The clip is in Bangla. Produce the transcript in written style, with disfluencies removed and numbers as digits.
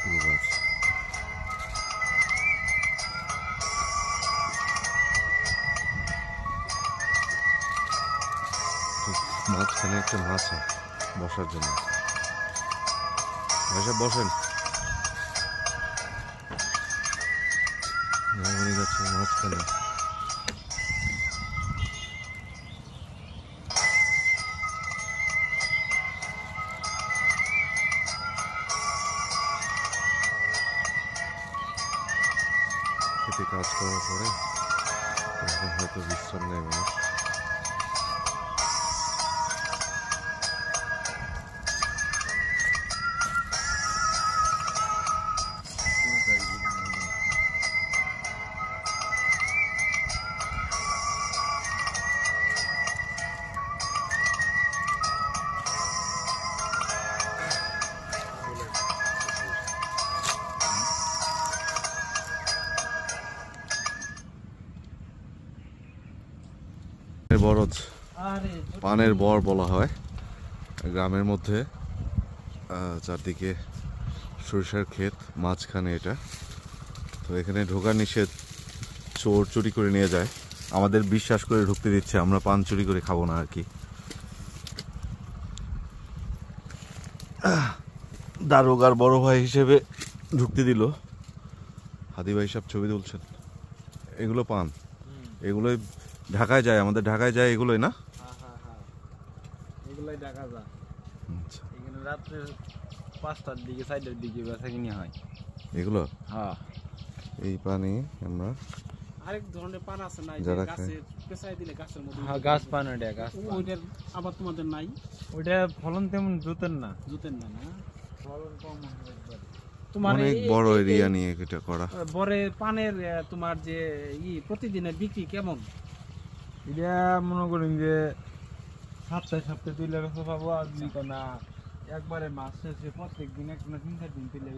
অনেকগুলো গাছ। মাঝখানে একটা মাছ বসার জন্য। ভাইসা বসেন। গাছের মাঝখানে খেতে কাজ করার পরে এখন হয়তো বিশ্রাম নেয় মানুষ। বরজ পানের বর বলা হয় গ্রামের মধ্যে। চারদিকে সরিষার ক্ষেত, মাঝখানে এটা। তো এখানে ঢোকা নিষেধ, চোর চুরি করে নিয়ে যায়। আমাদের বিশ্বাস করে ঢুকতে দিচ্ছে, আমরা পান চুরি করে খাবো না আর কি। দারোগার বড় ভাই হিসেবে ঢুকতে দিল। হাদি ভাই সব ছবি তুলছেন। এগুলো পান, এগুলোই ঢাকায় যায়, আমাদের ঢাকায় যায় এগুলোই না? এগুলাই ঢাকা যায়। আচ্ছা, এখানে রাত্রে 5টার দিকে 4টার দিকে বেচা কিনে হয় এগুলো। হ্যাঁ, এই পানি আমরা আরেক ধরনের পান আছে না, যারা গাছে পেঁচাই দিলে গাছের মধ্যে। হ্যাঁ, গাছ পান, ওটা গাছ। ওইটার আবার তোমাদের নাই? ওইটা ফলন তেমন জুতেন না, না ফলন কম হয়। তোমার অনেক বড় এরিয়া নিয়ে এটা করা। বড় পানের তোমার যে প্রতিদিনের বিক্রি কেমন? এটা মনে করেন যে সপ্তাহে সপ্তাহে তুলে পাবো, আর না একবারে মাস শেষে প্রত্যেক দিন 1 না 3-4 দিন তুলে